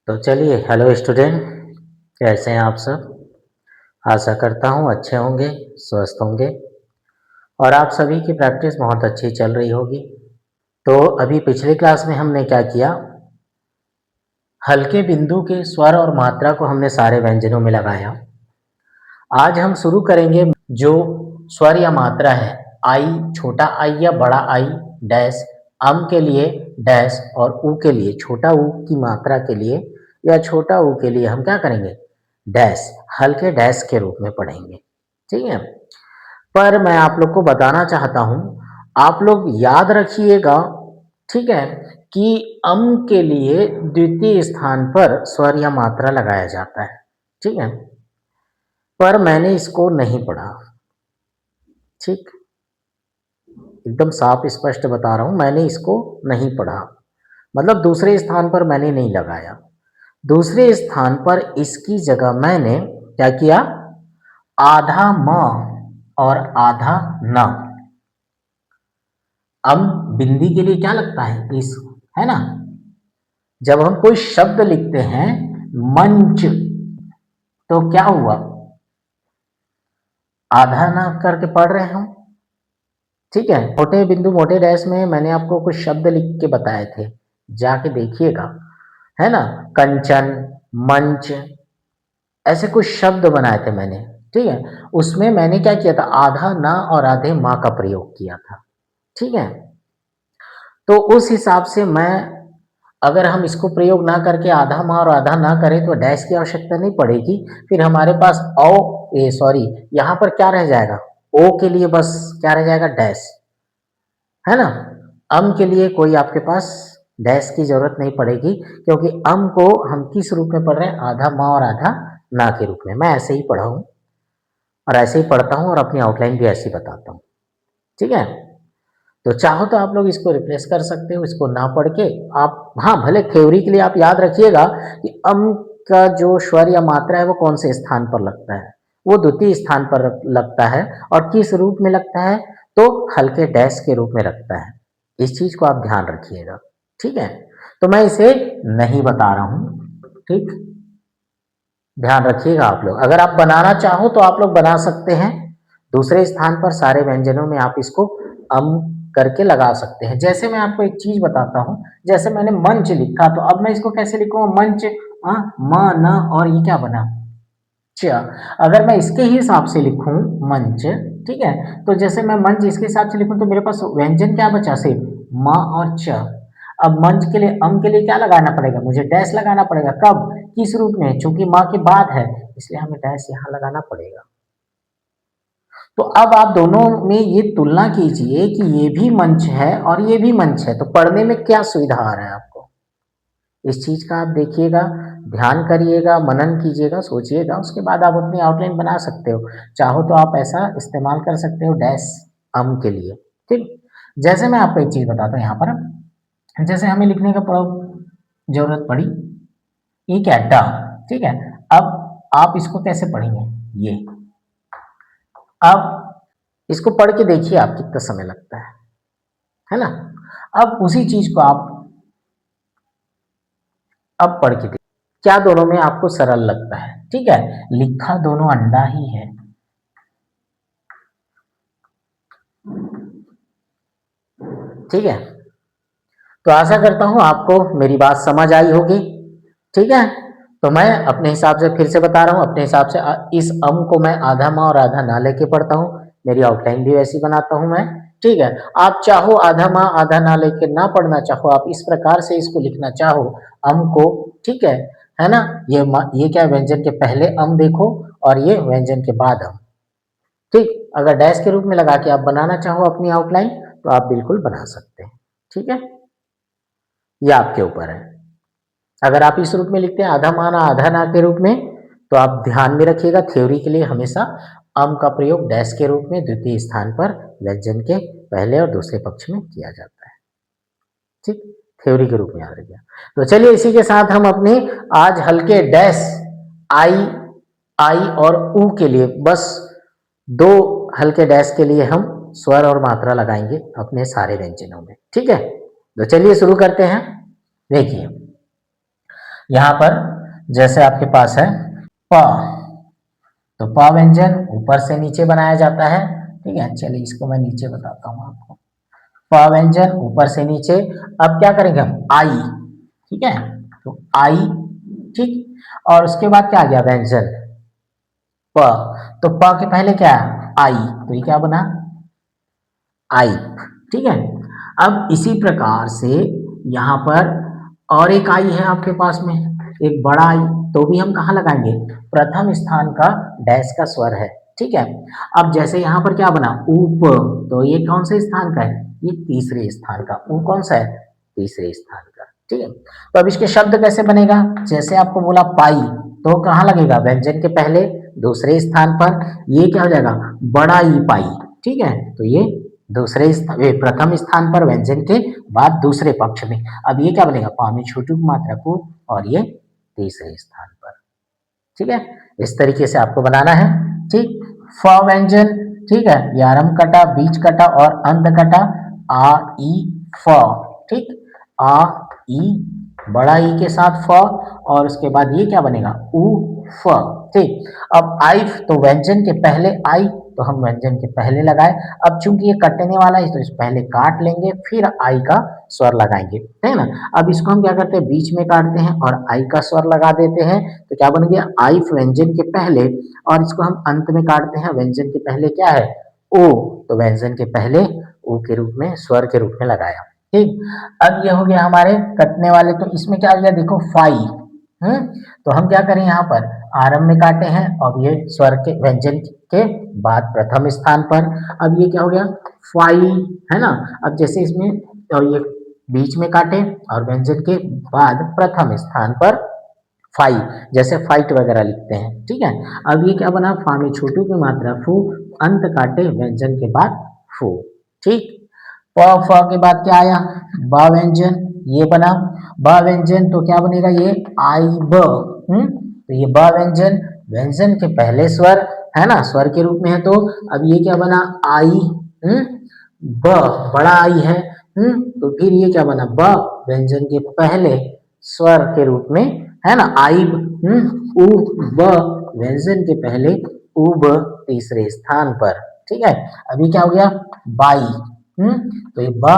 तो चलिए, hello student, कैसे हैं आप सब? आशा करता हूँ अच्छे होंगे, स्वस्थ होंगे और आप सभी की प्रैक्टिस बहुत अच्छी चल रही होगी। तो अभी पिछली क्लास में हमने क्या किया? हल्के बिंदु के स्वर और मात्रा को हमने सारे व्यंजनों में लगाया। आज हम शुरू करेंगे जो स्वर या मात्रा है, आई, छोटा आई या बड़ा आई, डैश, अम के लिए डैश और ऊ के लिए, छोटा ऊ की मात्रा के लिए या छोटा ऊ के लिए हम क्या करेंगे? डैश, हल्के डैश के रूप में पढ़ेंगे। ठीक है, पर मैं आप लोग को बताना चाहता हूं, आप लोग याद रखिएगा, ठीक है, कि अम के लिए द्वितीय स्थान पर स्वर या मात्रा लगाया जाता है। ठीक है, पर मैंने इसको नहीं पढ़ा। ठीक, एकदम साफ स्पष्ट बता रहा हूं, मैंने इसको नहीं पढ़ा, मतलब दूसरे स्थान पर मैंने नहीं लगाया। दूसरे स्थान पर इसकी जगह मैंने क्या किया? आधा म और आधा न। अब बिंदी के लिए क्या लगता है? इस, है ना? जब हम कोई शब्द लिखते हैं मंच, तो क्या हुआ? आधा न करके पढ़ रहे हैं हम। ठीक है, मोटे बिंदु मोटे डैश में मैंने आपको कुछ शब्द लिख के बताए थे, जाके देखिएगा, है ना? कंचन, मंच, ऐसे कुछ शब्द बनाए थे मैंने। ठीक है, उसमें मैंने क्या किया था? आधा ना और आधे माँ का प्रयोग किया था। ठीक है, तो उस हिसाब से मैं, अगर हम इसको प्रयोग ना करके आधा माँ और आधा ना करें तो डैश की आवश्यकता नहीं पड़ेगी। फिर हमारे पास यहाँ पर क्या रह जाएगा? ओ के लिए बस क्या रह जाएगा? डैश, है ना? अम के लिए कोई आपके पास डैश की जरूरत नहीं पड़ेगी, क्योंकि अम को हम किस रूप में पढ़ रहे हैं? आधा माँ और आधा ना के रूप में। मैं ऐसे ही पढ़ा हूं और ऐसे ही पढ़ता हूं और अपनी आउटलाइन भी ऐसे ही बताता हूं। ठीक है, तो चाहो तो आप लोग इसको रिप्लेस कर सकते हो, इसको ना पढ़ के आप, हाँ, भले थ्योरी के लिए आप याद रखिएगा कि अम का जो स्वर या मात्रा है वो कौन से स्थान पर लगता है? वो द्वितीय स्थान पर लगता है। और किस रूप में लगता है? तो हल्के डैश के रूप में लगता है। इस चीज को आप ध्यान रखिएगा। ठीक है, तो मैं इसे नहीं बता रहा हूं। ठीक, ध्यान रखिएगा आप लोग। अगर आप बनाना चाहो तो आप लोग बना सकते हैं, दूसरे स्थान पर सारे व्यंजनों में आप इसको अम करके लगा सकते हैं। जैसे मैं आपको एक चीज बताता हूं, जैसे मैंने मंच लिखा, तो अब मैं इसको कैसे लिखूंगा? मंच, म न और ये क्या बना? च। अगर मैं इसके ही हिसाब से लिखूं मंच, ठीक है, तो जैसे मैं मंच इसके हिसाब से लिखूं तो मेरे पास व्यंजन क्या बचा? सिर्फ म और च। अब मंच के लिए, अम के लिए क्या लगाना पड़ेगा? मुझे डैश लगाना पड़ेगा। कब? किस रूप में? चूंकि माँ के बाद है, इसलिए हमें डैश यहाँ लगाना पड़ेगा। तो अब आप दोनों में ये तुलना कीजिए कि ये भी मंच है और ये भी मंच है, तो पढ़ने में क्या सुविधा आ रहा है आपको? इस चीज का आप देखिएगा, ध्यान करिएगा, मनन कीजिएगा, सोचिएगा, उसके बाद आप अपनी आउटलाइन बना सकते हो। चाहो तो आप ऐसा इस्तेमाल कर सकते हो डैश अम के लिए। ठीक, जैसे मैं आपको एक चीज बताता हूँ यहाँ पर, जैसे हमें लिखने का जरूरत पड़ी, ये क्या? ड। ठीक है, अब आप इसको कैसे पढ़ेंगे? ये, अब इसको पढ़ के देखिए आप कितना समय लगता है ना? अब उसी चीज को आप अब पढ़ के देखिए, क्या दोनों में आपको सरल लगता है? ठीक है, लिखा दोनों अंडा ही है। ठीक है, तो आशा करता हूं आपको मेरी बात समझ आई होगी। ठीक है, तो मैं अपने हिसाब से फिर से बता रहा हूं, अपने हिसाब से इस अम को मैं आधा माँ और आधा ना लेके पढ़ता हूं। मेरी आउटलाइन भी वैसी बनाता हूं मैं। ठीक है, आप चाहो आधा माँ आधा ना लेके ना पढ़ना चाहो, आप इस प्रकार से इसको लिखना चाहो अम को। ठीक है ना? ये क्या? व्यंजन के पहले अम देखो और ये व्यंजन के बाद अम। ठीक, अगर डैश के रूप में लगा के आप बनाना चाहो अपनी आउटलाइन, तो आप बिल्कुल बना सकते हैं। ठीक है, ये आपके ऊपर है। अगर आप इस रूप में लिखते हैं आधा माना आधा ना के रूप में, तो आप ध्यान में रखिएगा, थ्योरी के लिए हमेशा अम का प्रयोग डैश के रूप में द्वितीय स्थान पर व्यंजन के पहले और दूसरे पक्ष में किया जाता है। ठीक, थ्योरी के रूप में याद रखिए। तो चलिए, इसी के साथ हम अपने आज हल्के डैश आई, आई और ऊ के लिए, बस दो हल्के डैश के लिए हम स्वर और मात्रा लगाएंगे अपने सारे व्यंजनों में। ठीक है, तो चलिए शुरू करते हैं। देखिए, यहाँ पर जैसे आपके पास है प, तो प व्यंजन ऊपर से नीचे बनाया जाता है। ठीक है, चलिए इसको मैं नीचे बताता हूँ आपको। प व्यंजन ऊपर से नीचे। अब क्या करेंगे हम, आई। ठीक है, तो आई। ठीक, और उसके बाद क्या आ गया व्यंजन प, तो प के पहले क्या है, आई, तो ये क्या बना, आई। ठीक है, अब इसी प्रकार से यहाँ पर और एक आई है आपके पास में, एक बड़ा आई, तो भी हम कहाँ लगाएंगे, प्रथम स्थान का डैश का स्वर है। ठीक है, अब जैसे यहाँ पर क्या बना ऊप, तो ये कौन से स्थान का है, ये तीसरे स्थान का, ऊ कौन सा है, तीसरे स्थान का। ठीक है, तो अब इसके शब्द कैसे बनेगा, जैसे आपको बोला पाई, तो कहाँ लगेगा, व्यंजन के पहले दूसरे स्थान पर, ये क्या हो जाएगा, बड़ा ई पाई। ठीक है, तो ये प्रथम स्थान पर व्यंजन के बाद दूसरे पक्ष में। अब ये क्या बनेगा, पा में छोटू की मात्रा को, और ये तीसरे स्थान पर। ठीक है, इस तरीके से आपको बनाना है। ठीक, फ व्यंजन, ठीक है, ये आरंभ कटा, बीच कटा और अंत कटा, आ ई फ। ठीक, आ ई, बड़ा ई के साथ फ, और उसके बाद ये क्या बनेगा, उ फ। ठीक, अब आई, तो व्यंजन के पहले आई, तो हम व्यंजन के पहले लगाए। अब चूंकि ये कटने वाला है तो इस पहले काट लेंगे, फिर आई का स्वर लगाएंगे, है ना। अब इसको हम क्या करते हैं, बीच में काटते हैं और आई का स्वर लगा देते हैं, तो क्या बन गया, आई व्यंजन के पहले, और इसको हम अंत में काटते हैं, व्यंजन के पहले क्या है, ओ, तो व्यंजन के पहले ओ के रूप में, स्वर के रूप में लगाया। ठीक, अब ये हो गया हमारे कटने वाले, तो इसमें क्या आ गया, देखो फाई। तो हम क्या करें, यहाँ पर आरंभ में काटे हैं, अब ये स्वर के व्यंजन के बाद प्रथम स्थान पर, अब ये क्या हो गया, फाई, है ना। अब जैसे इसमें और ये बीच में काटे और व्यंजन के बाद प्रथम स्थान पर फाई, जैसे फाइट वगैरह लिखते हैं। ठीक है, अब ये क्या बना, फा में छोटू की मात्रा फू, अंत काटे व्यंजन के बाद फू। ठीक, प फ के बाद क्या आया, ब व्यंजन, ये बना ब व्यंजन, तो क्या बनेगा, ये आई ब। तो ये ब व्यंजन, व्यंजन के पहले स्वर, है ना, स्वर के रूप में है, तो अब ये क्या बना, आई, ब, बड़ा आई है। तो फिर ये क्या बना, ब व्यंजन के पहले स्वर के रूप में, है ना, आई, उ ब व्यंजन के पहले उब तीसरे स्थान पर। ठीक है, अभी क्या हो गया, बाई। तो ये ब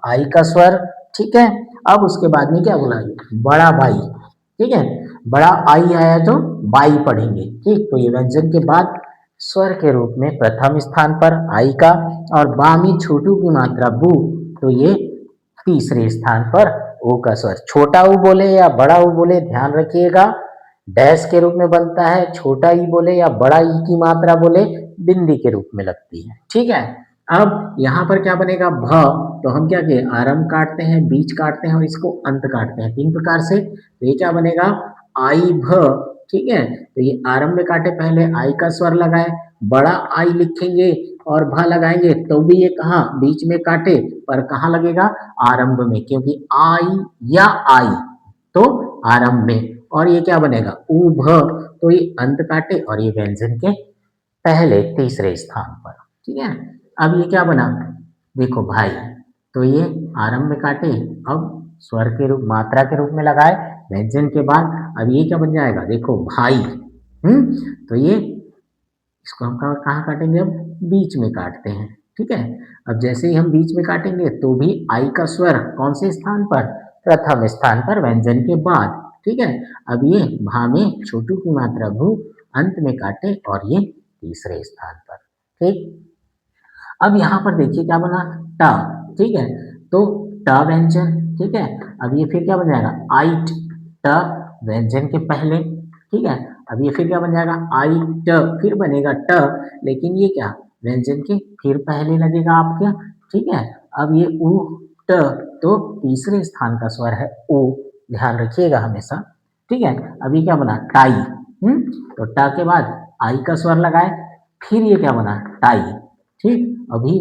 आई का स्वर। ठीक है, अब उसके बाद में क्या बोला, बड़ा बाई। ठीक है, बड़ा आई आया तो बाई पढ़ेंगे। ठीक, तो ये व्यंजन के बाद स्वर के रूप में प्रथम स्थान पर आई का, और बा में छोटू की मात्रा बू, तो ये तीसरे स्थान पर ओ का स्वर। छोटा ऊ बोले या बड़ा ऊ बोले, ध्यान रखिएगा, डैश के रूप में बनता है, छोटा ई बोले या बड़ा ई की मात्रा बोले, बिंदी के रूप में लगती है। ठीक है, अब यहाँ पर क्या बनेगा, भ, तो हम क्या किए, आरंभ काटते हैं, बीच काटते हैं और इसको अंत काटते हैं, तीन प्रकार से। तो ये क्या बनेगा, आई भ। ठीक है, तो ये आरंभ में काटे, पहले आई का स्वर लगाए, बड़ा आई लिखेंगे और भ लगाएंगे, तो भी ये कहाँ, बीच में काटे, पर कहाँ लगेगा, आरंभ में, क्योंकि आई या आई तो आरंभ में, और ये क्या बनेगा, उ भ, तो ये अंत काटे और ये व्यंजन के पहले तीसरे स्थान पर। ठीक है, अब ये क्या बना, देखो भाई, तो ये आरंभ में काटे, अब स्वर के रूप, मात्रा के रूप में लगाए व्यंजन के बाद, अब ये क्या बन जाएगा, देखो भाई। तो ये, इसको हम कहाँ काटेंगे, अब बीच में काटते हैं। ठीक है, अब जैसे ही हम बीच में काटेंगे, तो भी आई का स्वर कौन से स्थान पर, प्रथम स्थान पर व्यंजन के बाद। ठीक है, अब ये भा में छोटू की मात्रा भू, अंत में काटे और ये तीसरे स्थान पर। ठीक, अब यहाँ पर देखिए क्या बना, ट। ठीक है, तो ट व्यंजन। ठीक है, अब ये फिर क्या बन जाएगा, आइट, ट व्यंजन के पहले। ठीक है, अब ये फिर क्या बन जाएगा, आई ट, फिर बनेगा ट, लेकिन ये क्या, व्यंजन के फिर पहले लगेगा आपके। ठीक है, अब ये उ ट, तो तीसरे स्थान का स्वर है ओ, ध्यान रखिएगा हमेशा। ठीक है, अभी क्या बना, टाई। तो ट के बाद आई का स्वर लगाए, फिर ये क्या बना, टाई। ठीक, अभी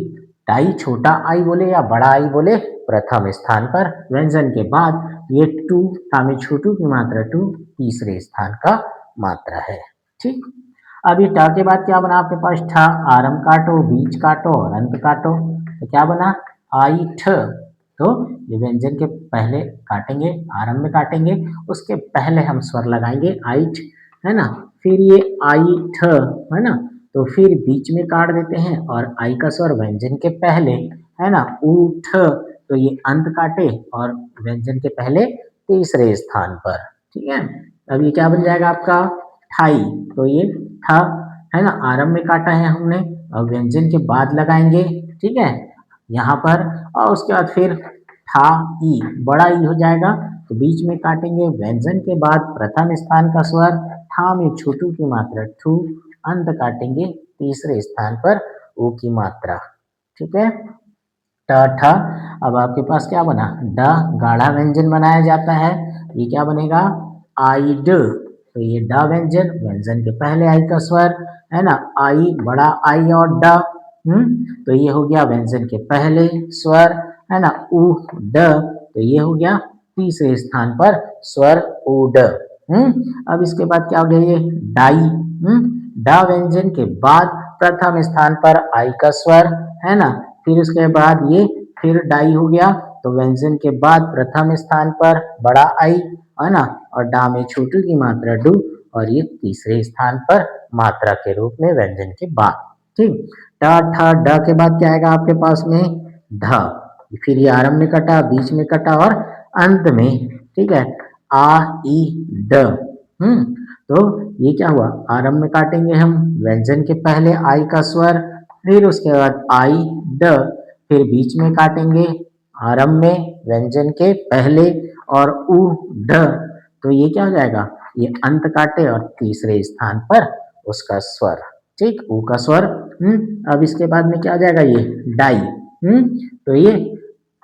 टाई छोटा आई बोले या बड़ा आई बोले, प्रथम स्थान पर, व्यंजन के बाद ये टू, तामे छोटू की मात्रा टू, तीसरे स्थान का मात्रा है। ठीक, अभी ट के बाद क्या बना आपके पास, ठ, आरंभ काटो, बीच काटो और अंत काटो, तो क्या बना, आई ठ। तो ये व्यंजन के पहले काटेंगे, आरंभ में काटेंगे, उसके पहले हम स्वर लगाएंगे आइट, है ना। फिर ये आई ठ, है ना, तो फिर बीच में काट देते हैं और आई का स्वर व्यंजन के पहले, है ना, ऊठ, तो ये अंत काटे और व्यंजन के पहले तीसरे स्थान पर, ठीक है। अब ये क्या बन जाएगा आपका ठाई, तो ये ठा, है ना, आरंभ में काटा है हमने और व्यंजन के बाद लगाएंगे, ठीक है, यहाँ पर। और उसके बाद फिर ठा ई, बड़ा ई हो जाएगा, तो बीच में काटेंगे, व्यंजन के बाद प्रथम स्थान का स्वर, ठा में छोटू की मात्रा ठू, अंत काटेंगे तीसरे स्थान पर ऊ की मात्रा, ठीक है। ट ठ, अब आपके पास क्या बना, ड, गाढ़ा व्यंजन बनाया जाता है, ये क्या बनेगा आइड, तो ये ड व्यंजन, व्यंजन के पहले आई का स्वर, है ना, आई, बड़ा आई और ड, तो ये हो गया व्यंजन के पहले स्वर, है ना, उ ड, तो ये हो गया तीसरे स्थान पर स्वर उड, अब इसके बाद क्या हो गया ये डाई, डा व्यंजन के बाद प्रथम स्थान पर आई का स्वर, है ना, फिर उसके बाद ये फिर डाई हो गया, तो व्यंजन के बाद प्रथम स्थान पर बड़ा आई, है ना, और डा में छोटू की मात्रा डू, और ये तीसरे स्थान पर मात्रा के रूप में व्यंजन के बाद, ठीक। ट ठ ड के बाद क्या आएगा आपके पास में ध, फिर ये आरंभ में कटा, बीच में कटा और अंत में, ठीक है, आ ई ड, तो ये क्या हुआ, आरंभ में काटेंगे हम, व्यंजन के पहले आई का स्वर, फिर उसके बाद आई ड, फिर बीच में काटेंगे, आरंभ में व्यंजन के पहले और उ ड, तो ये क्या हो जाएगा, ये अंत काटे और तीसरे स्थान पर उसका स्वर, ठीक, ऊ का स्वर, अब इसके बाद में क्या हो जाएगा ये डाई, तो ये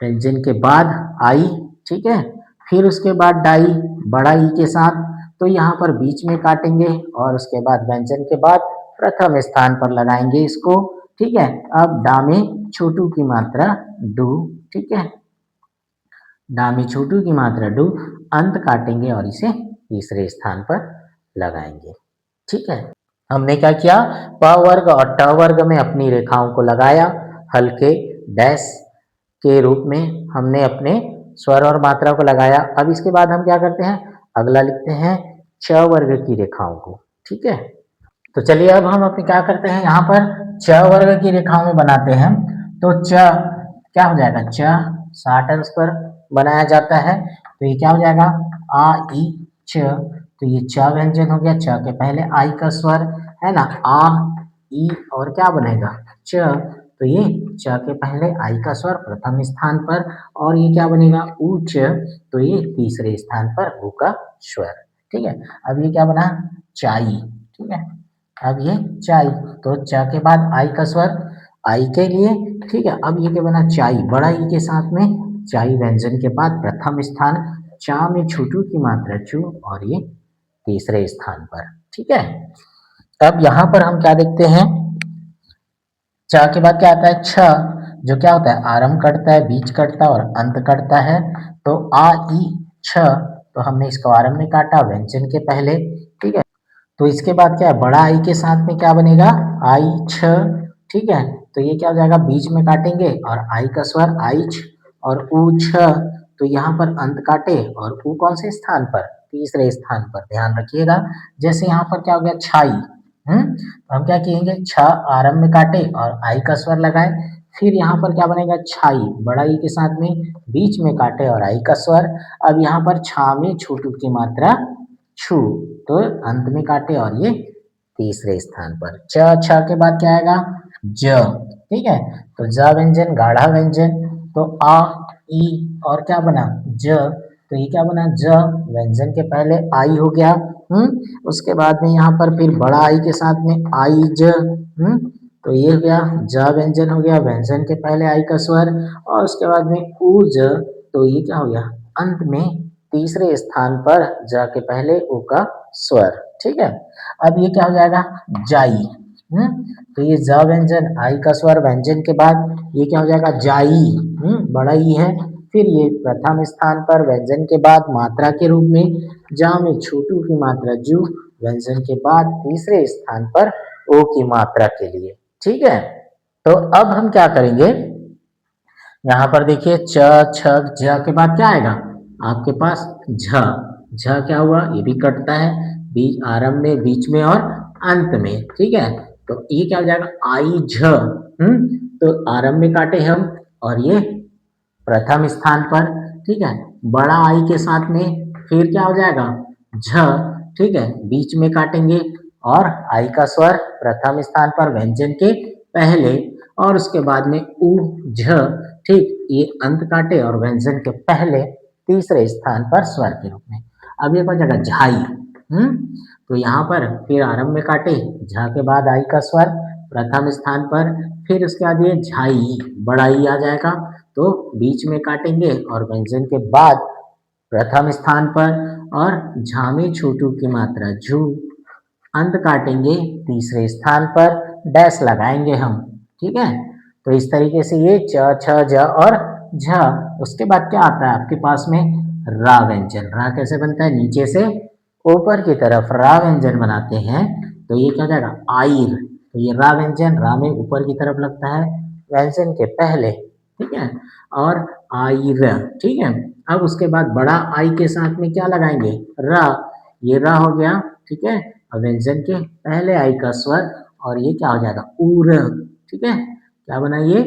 व्यंजन के बाद आई, ठीक है, फिर उसके बाद डाई बड़ा ई के साथ, तो यहाँ पर बीच में काटेंगे और उसके बाद व्यंजन के बाद प्रथम स्थान पर लगाएंगे इसको, ठीक है। अब डा में छोटू की मात्रा डू, ठीक है, डा में छोटू की मात्रा डू, अंत काटेंगे और इसे तीसरे स्थान पर लगाएंगे, ठीक है। हमने क्या किया, प वर्ग और ट वर्ग में अपनी रेखाओं को लगाया, हल्के डैश के रूप में हमने अपने स्वर और मात्रा को लगाया। अब इसके बाद हम क्या करते हैं, अगला लिखते हैं च वर्ग की रेखाओं को, ठीक है। तो चलिए अब हम अपने क्या करते हैं, यहाँ पर च वर्ग की रेखाओं में बनाते हैं, तो च क्या हो जाएगा, च 60 अंश पर बनाया जाता है, तो ये क्या हो जाएगा आ ई च, तो ये च व्यंजन हो गया, च के पहले आई का स्वर, है ना, आ ई और क्या बनेगा च, तो ये च के पहले आई का स्वर प्रथम स्थान पर, और ये क्या बनेगा ऊच, तो ये तीसरे स्थान पर ऊ का स्वर, ठीक है। अब ये क्या बना चाई, ठीक है, अब ये चाई, तो च के बाद आई का स्वर आई के लिए, ठीक है। अब ये क्या बना चाई, बड़ा ई के साथ में चाई व्यंजन के बाद प्रथम स्थान, चा में छोटू की मात्रा चू, और ये तीसरे स्थान पर, ठीक है। अब यहाँ पर हम क्या देखते हैं, च के बाद क्या आता है छ, जो क्या होता है आरंभ कटता है, बीच कटता है और अंत कटता है, तो आ ई छ, तो हमने इसको आरंभ में काटा व्यंजन के पहले, ठीक है। तो इसके बाद क्या है, बड़ा आई के साथ में क्या बनेगा आई छ, ठीक है, तो ये क्या हो जाएगा, बीच में काटेंगे और आई का स्वर आई छ और ऊ छ, तो यहाँ पर अंत काटे और ऊ कौन से स्थान पर, तीसरे स्थान पर, ध्यान रखिएगा। जैसे यहाँ पर क्या हो गया छाई, तो हम क्या किएंगे, छ आरंभ में काटे और आई का स्वर लगाए, फिर यहाँ पर क्या बनेगा छाई, बड़ा ई के साथ में बीच में काटे और आई का स्वर, अब यहाँ पर छा में छोटू की मात्रा छू, तो अंत में काटे और ये तीसरे स्थान पर, च छ के बाद क्या आएगा ज, ठीक है, तो ज व्यंजन गाढ़ा व्यंजन, तो आ ई और क्या बना ज, तो ये क्या बना ज, व्यंजन के पहले आई हो गया, उसके बाद में यहाँ पर फिर बड़ा आई के साथ में आई ज, तो ये हो गया ज व्यंजन हो गया, व्यंजन के पहले आई का स्वर, और उसके बाद में ऊ ज, तो ये क्या हो गया अंत में तीसरे स्थान पर ज के पहले ऊ का स्वर, ठीक है। अब ये क्या हो जाएगा जाई, तो ये ज व्यंजन आई का स्वर व्यंजन के बाद ये क्या हो जाएगा जाई, बड़ा ई है, फिर ये प्रथम स्थान पर व्यंजन के बाद मात्रा के रूप में, जा में छोटू की मात्रा जू, व्यंजन के बाद तीसरे स्थान पर ओ की मात्रा के लिए, ठीक है। तो अब हम क्या करेंगे, यहाँ पर देखिए च छ झ के बाद क्या आएगा आपके पास झ। झ क्या हुआ ये भी कटता है बीच आरंभ में बीच में और अंत में ठीक है। तो ये क्या हो जाएगा आई झ। तो आरंभ में काटे हम और ये प्रथम स्थान पर ठीक है। बड़ा आई के साथ में फिर क्या हो जाएगा झ ठीक है बीच में काटेंगे और आई का स्वर प्रथम स्थान पर व्यंजन के पहले और उसके बाद में उ झ ठीक ये अंत काटे और व्यंजन के पहले तीसरे स्थान पर स्वर के रूप में। अब ये हो जाएगा झाई। तो यहाँ पर फिर आरंभ में काटे झ के बाद आई का स्वर प्रथम स्थान पर फिर उसके बाद ये झाई बड़ा ई आ जाएगा तो बीच में काटेंगे और व्यंजन के बाद प्रथम स्थान पर और झा में छोटू की मात्रा झू अंत काटेंगे तीसरे स्थान पर डैश लगाएंगे हम ठीक है। तो इस तरीके से ये च छ ज और झ। उसके बाद क्या आता है आपके पास में रा व्यंजन। रा कैसे बनता है नीचे से ऊपर की तरफ रा व्यंजन बनाते हैं तो ये क्या हो जाएगा आइर। तो ये रा व्यंजन रा में ऊपर की तरफ लगता है व्यंजन के पहले ठीक है और आइर ठीक है। अब उसके बाद बड़ा आई के साथ में क्या लगाएंगे रा। ये रा हो गया ठीक है और व्यंजन के पहले आई का स्वर और ये क्या हो जाएगा उर ठीक है। क्या बना ये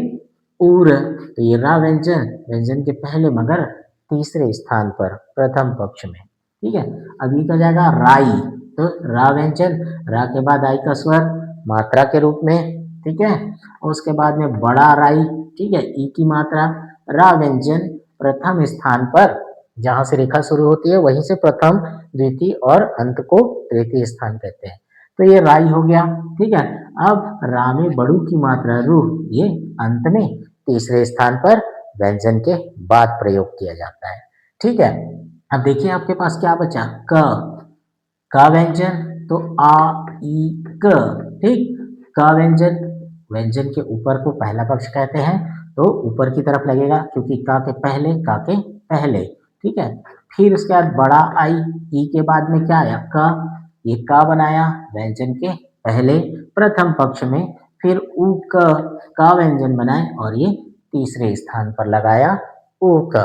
उर। तो ये रा व्यंजन व्यंजन के पहले मगर तीसरे स्थान पर प्रथम पक्ष में ठीक है। अब ये क्या जाएगा राई। तो रा व्यंजन रा के बाद आई का स्वर मात्रा के रूप में ठीक है और उसके बाद में बड़ा राई ठीक है ई की मात्रा रा व्यंजन प्रथम स्थान पर जहां से रेखा शुरू होती है वहीं से प्रथम द्वितीय और अंत को तृतीय स्थान कहते हैं। तो ये राई हो गया ठीक है। अब रा में बड़ू की मात्रा रू ये अंत में तीसरे स्थान पर व्यंजन के बाद प्रयोग किया जाता है ठीक है। अब देखिए आपके पास क्या बचा क व्यंजन तो आ ई क ठीक। क व्यंजन व्यंजन के ऊपर को पहला पक्ष कहते हैं तो ऊपर की तरफ लगेगा क्योंकि का के पहले ठीक है। फिर उसके बाद बड़ा आई ई के बाद में क्या आया क। ये का बनाया व्यंजन के पहले प्रथम पक्ष में फिर उ का व्यंजन बनाए और ये तीसरे स्थान पर लगाया उ क।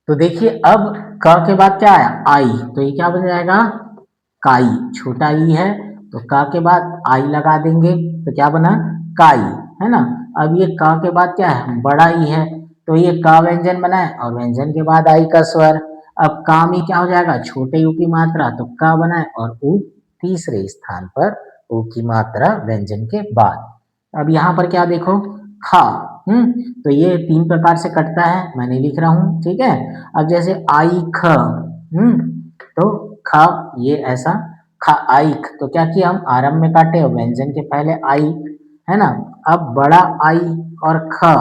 तो देखिए अब क के बाद क्या आया आई तो ये क्या बन जाएगा काई। छोटा ई है तो का के बाद आई लगा देंगे तो क्या बना काई है ना। अब ये का के बाद क्या है बड़ा ई है तो ये का व्यंजन बना है और व्यंजन के बाद आई का स्वर। अब का में क्या हो जाएगा छोटे यू की मात्रा तो का बना है और उ तीसरे स्थान पर उ की मात्रा व्यंजन के बाद। अब यहाँ पर क्या देखो खा तो ये तीन प्रकार से कटता है मैंने लिख रहा हूँ ठीक है। अब जैसे आई ख तो ख ये ऐसा खा आई तो क्या किया हम आरंभ में काटे और व्यंजन के पहले आई है ना। अब बड़ा आई और ख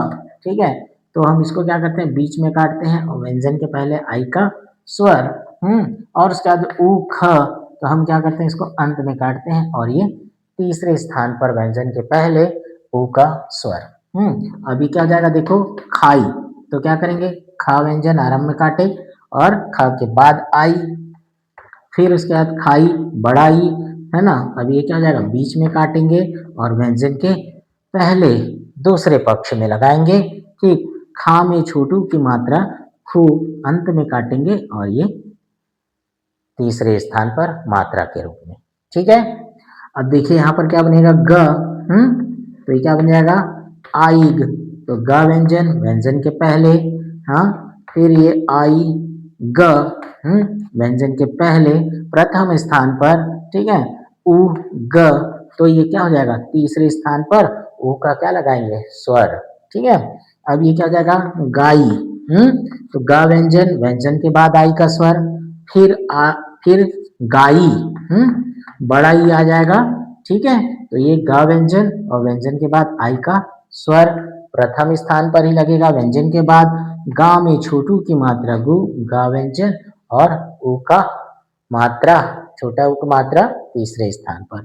ठीक है तो हम इसको क्या करते हैं बीच में काटते हैं और व्यंजन के पहले आई का स्वर और उसके बाद उ ख तो हम क्या करते हैं इसको अंत में काटते हैं और ये तीसरे स्थान पर व्यंजन के पहले उ का स्वर। अभी क्या हो जाएगा देखो खाई तो क्या करेंगे खा व्यंजन आरंभ में काटे और खा के बाद आई फिर उसके बाद खाई बड़ा ई है ना। अब ये क्या हो जाएगा बीच में काटेंगे और व्यंजन के पहले दूसरे पक्ष में लगाएंगे ठीक। खा में छोटू की मात्रा खू अंत में काटेंगे और ये तीसरे स्थान पर मात्रा के रूप में ठीक है। अब देखिए यहाँ पर क्या बनेगा ग तो ये क्या बन जाएगा आइग। तो ग व्यंजन व्यंजन के पहले हाँ फिर ये आई ग व्यंजन के पहले प्रथम स्थान पर ठीक है उ ग तो ये क्या हो जाएगा तीसरे स्थान पर उ का क्या लगाएंगे स्वर ठीक है। अब ये क्या हो जाएगा गाई तो गा व्यंजन व्यंजन के बाद आई का स्वर फिर गाई बड़ा ई आ जाएगा ठीक है। तो ये गा व्यंजन और व्यंजन के बाद आई का स्वर प्रथम स्थान पर ही लगेगा व्यंजन के बाद गा में छोटू की मात्रा गु गा व्यंजन और उ का मात्रा छोटा उ का मात्रा तीसरे स्थान पर।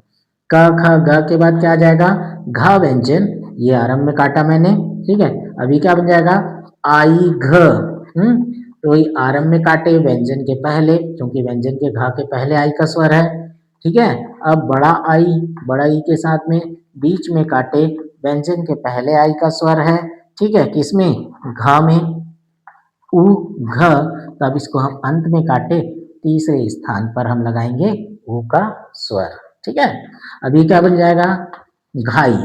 क ख ग के बाद क्या आ जाएगा घ व्यंजन ये आरंभ में काटा मैंने ठीक है। अभी क्या बन जाएगा आई घ तो ये आरंभ में काटे व्यंजन के पहले क्योंकि व्यंजन के घ के पहले आई का स्वर है ठीक है। अब बड़ा ई के साथ में बीच में काटे व्यंजन के पहले आई का स्वर है ठीक है, किसमें, घ में, उ घ, तो अब इसको हम अंत में काटे, तीसरे स्थान पर हम लगाएंगे ऊ का स्वर। ठीक है, अब ये क्या बन जाएगा, घाई।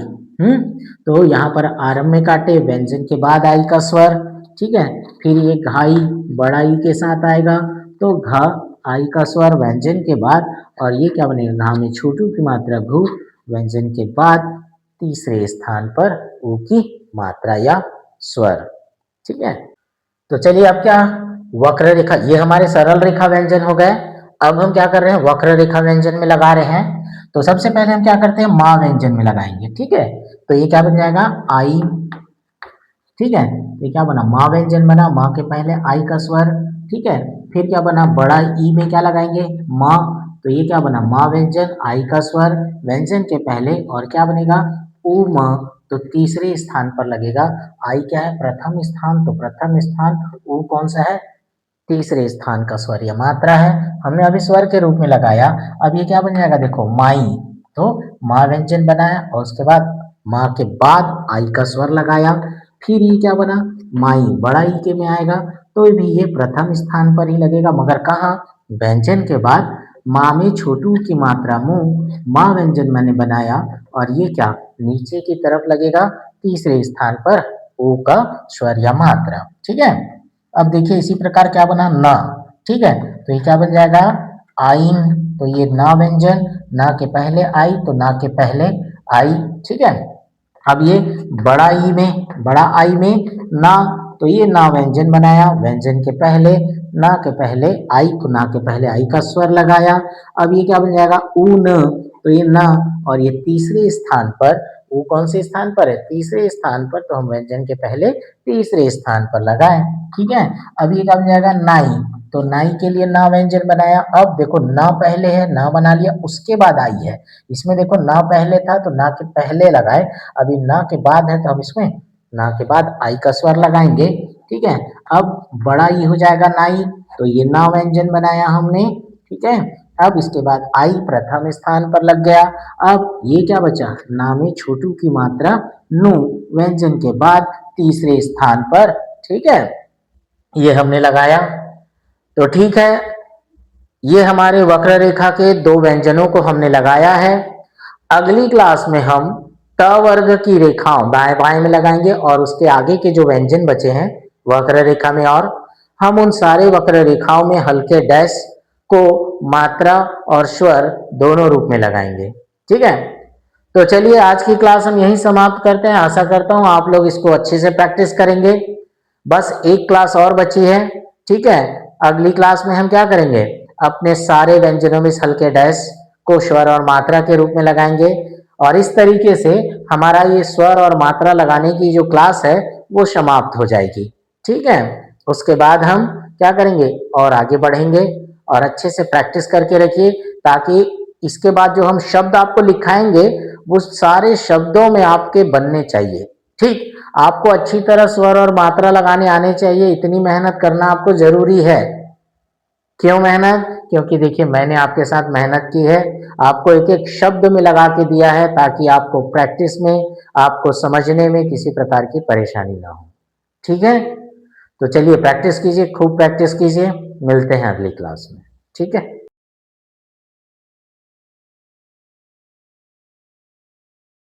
तो यहाँ पर आरंभ में काटे, व्यंजन के बाद आई का स्वर। ठीक है, फिर ये घाई बड़ा ई के साथ आएगा, तो घ आई का स्वर व्यंजन के बाद, और ये क्या बनेगा, घा में छोटू की मात्रा घु, व्यंजन के बाद तीसरे स्थान पर ऊ की मात्रा या स्वर। ठीक है, तो चलिए अब क्या, वक्र रेखा, ये हमारे सरल रेखा व्यंजन हो गए। अब हम क्या कर रहे हैं, वक्र रेखा व्यंजन में लगा रहे हैं। तो सबसे पहले हम क्या करते हैं, माँ व्यंजन में लगाएंगे। ठीक है, तो ये क्या बन जाएगा, आई। ठीक है, ये क्या बना, माँ व्यंजन बना, माँ के पहले आई का स्वर। ठीक है, फिर क्या बना, बड़ा ई में क्या लगाएंगे, माँ, तो ये क्या बना, माँ व्यंजन, आई का स्वर व्यंजन के पहले, और क्या बनेगा, उ म, तो तीसरे स्थान पर लगेगा। आई क्या है, प्रथम स्थान, तो प्रथम स्थान, उ कौन सा है, तीसरे स्थान का स्वर या मात्रा है, हमने अभी स्वर के रूप में लगाया। अब ये क्या बन जाएगा, देखो माई, तो माँ व्यंजन बनाया, और उसके बाद माँ के बाद आई का स्वर लगाया, फिर ये क्या बना, माई, बड़ा ई के में आएगा, तो भी ये प्रथम स्थान पर ही लगेगा, मगर कहाँ, व्यंजन के बाद माँ में छोटू की मात्रा मुंह, माँ व्यंजन मैंने बनाया, और ये क्या, नीचे की तरफ लगेगा, तीसरे स्थान पर ओ का स्वर या मात्रा। ठीक है, अब देखिए इसी प्रकार क्या बना, न। ठीक है, तो ये क्या बन जाएगा, आइन, तो ये ना व्यंजन, ना के पहले आई, तो ना के पहले आई। ठीक है, अब ये बड़ा ई में, बड़ा आई में ना, तो ये ना व्यंजन बनाया, व्यंजन के पहले, ना के पहले आई, तो ना के पहले आई का स्वर लगाया। अब ये क्या बन जाएगा, ऊन, तो ये ना, और ये तीसरे स्थान पर, वो कौन से स्थान पर है, तीसरे स्थान पर, तो हम व्यंजन के पहले तीसरे स्थान पर लगाए। ठीक है, अब ये क्या बन जाएगा, नाई, तो नाई के लिए ना व्यंजन बनाया। अब देखो ना पहले है, ना बना लिया, उसके बाद आई है, इसमें देखो ना पहले था तो ना के पहले लगाए, अभी ना के बाद है तो हम इसमें ना के बाद आई का स्वर लगाएंगे। ठीक है, अब बड़ा ई हो जाएगा नाई, तो ये ना व्यंजन बनाया हमने। ठीक है, अब इसके बाद आई प्रथम स्थान पर लग गया। अब ये क्या बचा, ना में छोटू की मात्रा नु, व्यंजन के बाद तीसरे स्थान पर। ठीक है, ये हमने लगाया, तो ठीक है, ये हमारे वक्र रेखा के दो व्यंजनों को हमने लगाया है। अगली क्लास में हम ट वर्ग की रेखाओं दाएं बाएं में लगाएंगे, और उसके आगे के जो व्यंजन बचे हैं वक्र रेखा में, और हम उन सारे वक्र रेखाओं में हल्के डैश को मात्रा और स्वर दोनों रूप में लगाएंगे। ठीक है, तो चलिए आज की क्लास हम यहीं समाप्त करते हैं। आशा करता हूं आप लोग इसको अच्छे से प्रैक्टिस करेंगे। बस एक क्लास और बची है। ठीक है, अगली क्लास में हम क्या करेंगे, अपने सारे व्यंजनों में हल्के डैश को स्वर और मात्रा के रूप में लगाएंगे, और इस तरीके से हमारा ये स्वर और मात्रा लगाने की जो क्लास है वो समाप्त हो जाएगी। ठीक है, उसके बाद हम क्या करेंगे, और आगे बढ़ेंगे, और अच्छे से प्रैक्टिस करके रखिए, ताकि इसके बाद जो हम शब्द आपको लिखाएंगे वो सारे शब्दों में आपके बनने चाहिए। ठीक, आपको अच्छी तरह स्वर और मात्रा लगाने आने चाहिए, इतनी मेहनत करना आपको जरूरी है। क्यों मेहनत, क्योंकि देखिए मैंने आपके साथ मेहनत की है, आपको एक एक शब्द में लगा के दिया है, ताकि आपको प्रैक्टिस में, आपको समझने में किसी प्रकार की परेशानी ना हो। ठीक है, तो चलिए प्रैक्टिस कीजिए, खूब प्रैक्टिस कीजिए, मिलते हैं अगली क्लास में। ठीक है।